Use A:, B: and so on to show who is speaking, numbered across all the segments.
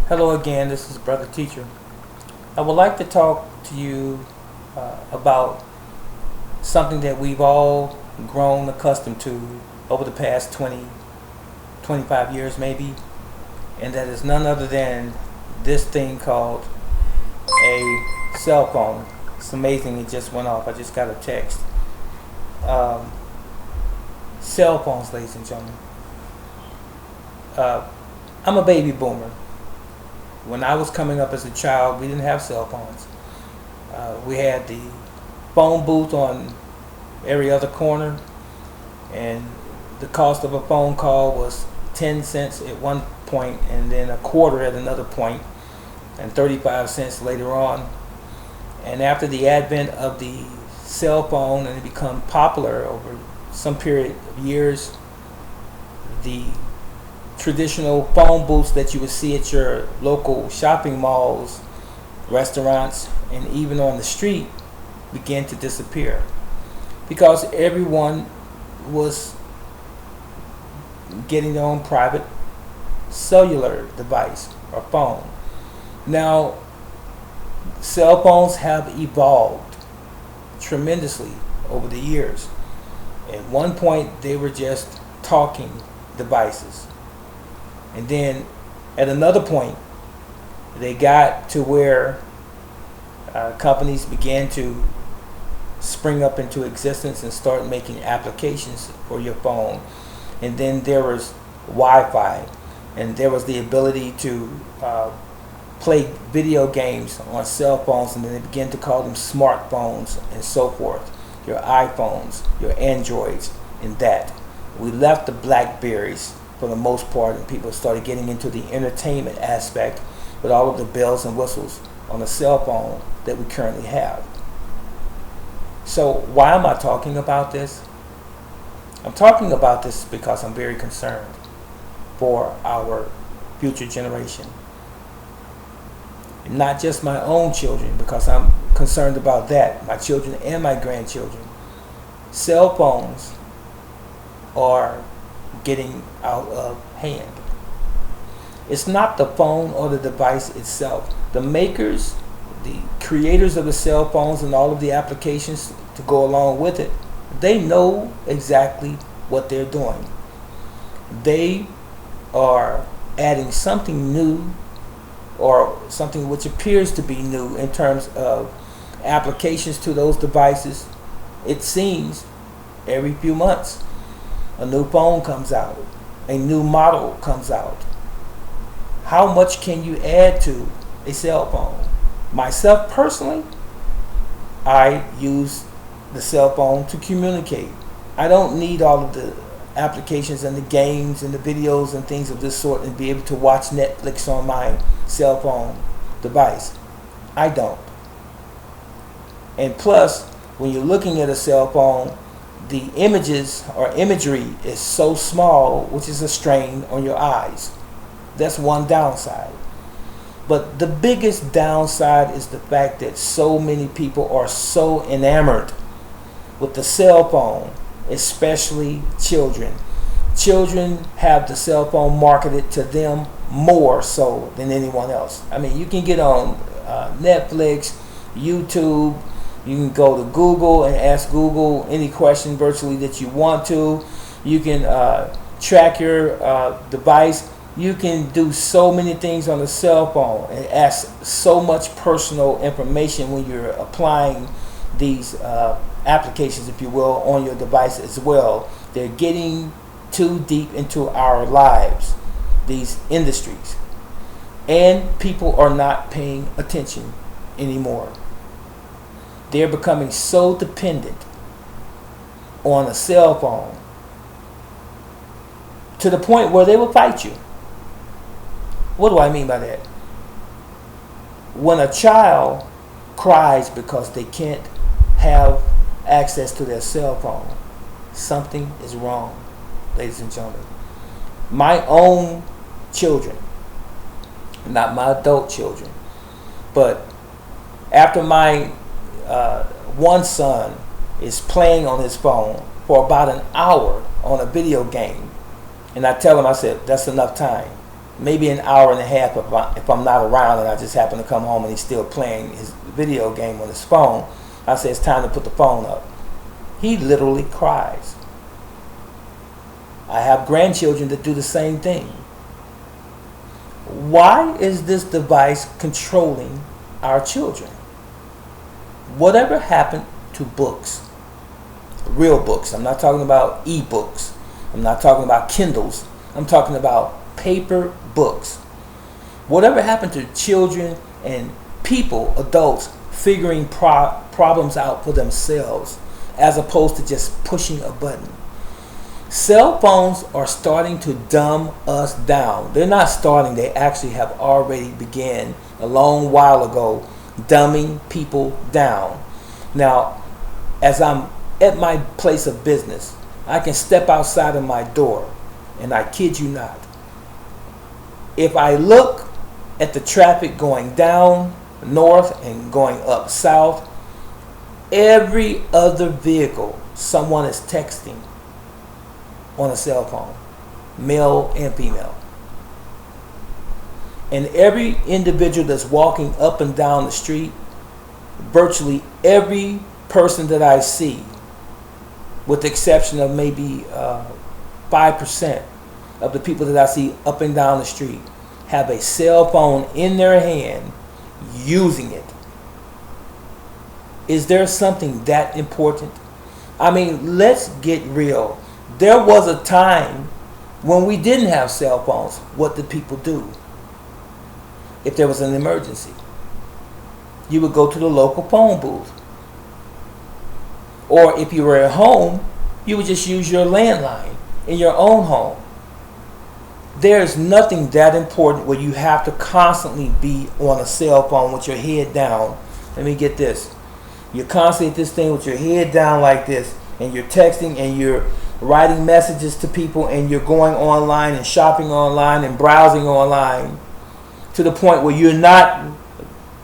A: Hello again, this is Brother Teacher. I would like to talk to you about something that we've all grown accustomed to over the past 20, 25 years maybe, and that is none other than this thing called a cell phone. It's amazing, it just went off. I just got a text. Um, Cell phones, ladies and gentlemen. I'm a baby boomer. When I was coming up as a child, we didn't have cell phones. We had the phone booth on every other corner, and the cost of a phone call was 10 cents at one point, and then a quarter at another point, and 35 cents later on. And after the advent of the cell phone and it become popular over some period of years, the traditional phone booths that you would see at your local shopping malls, restaurants, and even on the street began to disappear because everyone was getting their own private cellular device or phone. Now, cell phones have evolved tremendously over the years. At one point, they were just talking devices. And then at another point, they got to where companies began to spring up into existence and start making applications for your phone. And then there was Wi-Fi, and there was the ability to play video games on cell phones, and then they began to call them smartphones and so forth. Your iPhones, your Androids, and that. We left the Blackberries for the most part, and people started getting into the entertainment aspect with all of the bells and whistles on the cell phone that we currently have. So why am I talking about this? I'm talking about this because I'm very concerned for our future generation. Not just my own children, because I'm concerned about that, my children and my grandchildren. Cell phones are getting out of hand. It's not the phone or the device itself. The makers, the creators of the cell phones and all of the applications to go along with it, they know exactly what they're doing. They are adding something new, or something which appears to be new in terms of applications to those devices. It seems every few months a new phone comes out, a new model comes out. How much can you add to a cell phone? Myself personally, I use the cell phone to communicate. I don't need all of the applications and the games and the videos and things of this sort and be able to watch Netflix on my cell phone device. I don't. And plus, when you're looking at a cell phone, the images or imagery is so small, which is a strain on your eyes. That's one downside. But the biggest downside is the fact that so many people are so enamored with the cell phone, especially children. Children have the cell phone marketed to them more so than anyone else. I mean, you can get on Netflix, YouTube. You can go to Google and ask Google any question virtually that you want to. You can track your device. You can do so many things on the cell phone and ask so much personal information when you're applying these applications, if you will, on your device as well. They're getting too deep into our lives, these industries. And people are not paying attention anymore. They're becoming so dependent on a cell phone to the point where they will fight you. What do I mean by that? When a child cries because they can't have access to their cell phone, something is wrong, ladies and gentlemen. My own children, not my adult children, but after my one son is playing on his phone for about an hour on a video game, and I tell him, I said, that's enough time. maybe an hour and a half if I'm not around and I just happen to come home and he's still playing his video game on his phone. I say it's time to put the phone up. He literally cries. I have grandchildren that do the same thing. Why is this device controlling our children? Whatever happened to books? Real books. I'm not talking about e-books. I'm not talking about Kindles. I'm talking about paper books. Whatever happened to children and people, adults, figuring problems out for themselves as opposed to just pushing a button? Cell phones are starting to dumb us down. They're not starting, they actually have already began a long while ago dumbing people down. Now, as I'm at my place of business, I can step outside of my door, and I kid you not, if I look at the traffic going down north and going up south, every other vehicle someone is texting on a cell phone, male and female. And every individual that's walking up and down the street, virtually every person that I see, with the exception of maybe 5% of the people that I see up and down the street, have a cell phone in their hand using it. Is there something that important? I mean, let's get real. There was a time when we didn't have cell phones. What did people do? If there was an emergency, you would go to the local phone booth. Or if you were at home, you would just use your landline in your own home. There's nothing that important where you have to constantly be on a cell phone with your head down. Let me get this. You're constantly at this thing with your head down like this, and you're texting and you're writing messages to people, and you're going online and shopping online and browsing online to the point where you're not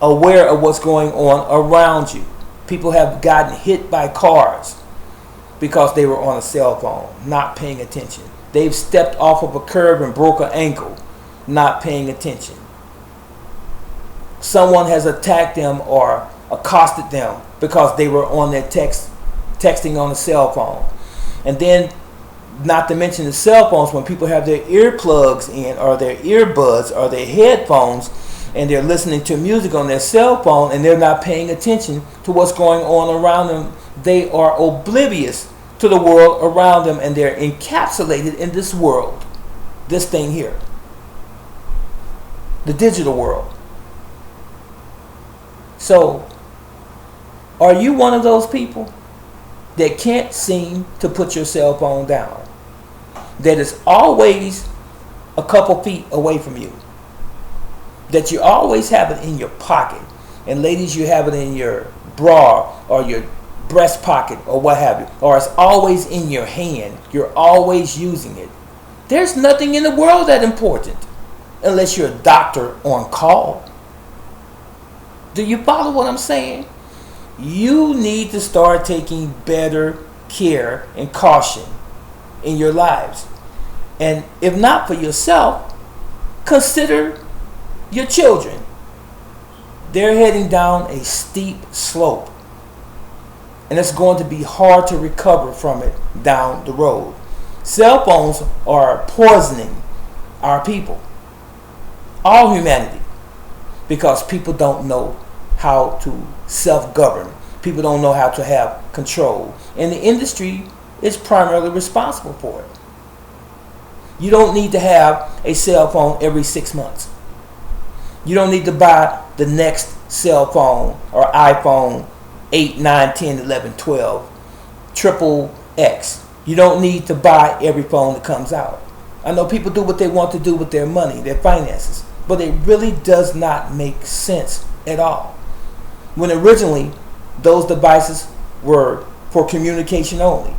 A: aware of what's going on around you. People have gotten hit by cars because they were on a cell phone, not paying attention. They've stepped off of a curb and broke an ankle, not paying attention. Someone has attacked them or accosted them because they were on their texting on a cell phone. And then, not to mention the cell phones, when people have their earplugs in or their earbuds or their headphones and they're listening to music on their cell phone and they're not paying attention to what's going on around them, they are oblivious to the world around them, and they're encapsulated in this world, this thing here, the digital world. So, are you one of those people that can't seem to put your cell phone down, that is always a couple feet away from you, that you always have it in your pocket, and ladies, you have it in your bra or your breast pocket or what have you, or it's always in your hand, you're always using it? There's nothing in the world that important unless you're a doctor on call. Do you follow what I'm saying? You need to start taking better care and caution in your lives. And if not for yourself, consider your children. They're heading down a steep slope, and it's going to be hard to recover from it down the road. Cell phones are poisoning our people, all humanity, because people don't know how to self-govern. People don't know how to have control. And the industry is primarily responsible for it. You don't need to have a cell phone every 6 months. You don't need to buy the next cell phone or iPhone 8, 9, 10, 11, 12, triple X. You don't need to buy every phone that comes out. I know people do what they want to do with their money, their finances, but it really does not make sense at all. When originally those devices were for communication only.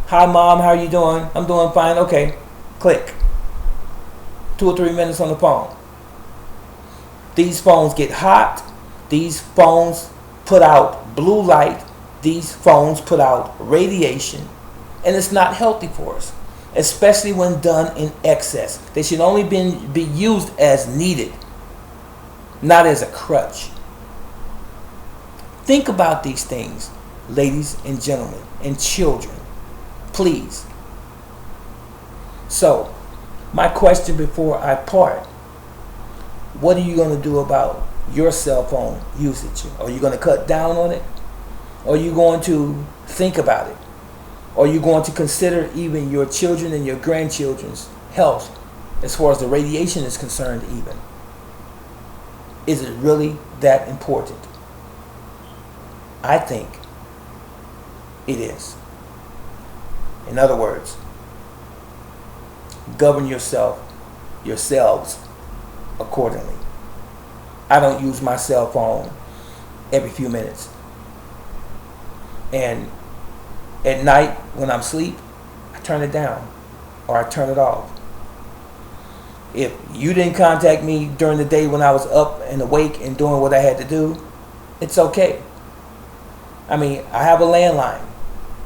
A: Hi mom, how are you doing? I'm doing fine. Okay, click. 2 or 3 minutes on the phone. These phones get hot. These phones put out blue light. These phones put out radiation. And it's not healthy for us. especially when done in excess. They should only be used as needed, not as a crutch. Think about these things, ladies and gentlemen, and children, please. So, my question before I part, what are you going to do about your cell phone usage? Are you going to cut down on it? Or are you going to think about it? Or are you going to consider even your children and your grandchildren's health as far as the radiation is concerned even? Is it really that important? I think it is. In other words, govern yourselves accordingly. I don't use my cell phone every few minutes. And at night when I'm asleep, I turn it down or I turn it off. If you didn't contact me during the day when I was up and awake and doing what I had to do, it's okay. I mean, I have a landline.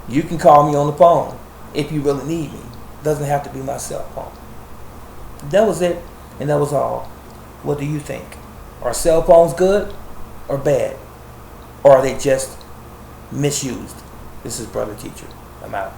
A: You can call me on the phone if you really need me. It doesn't have to be my cell phone. That was it, and that was all. What do you think? Are cell phones good or bad? Or are they just misused? This is Brother Teacher. I'm out.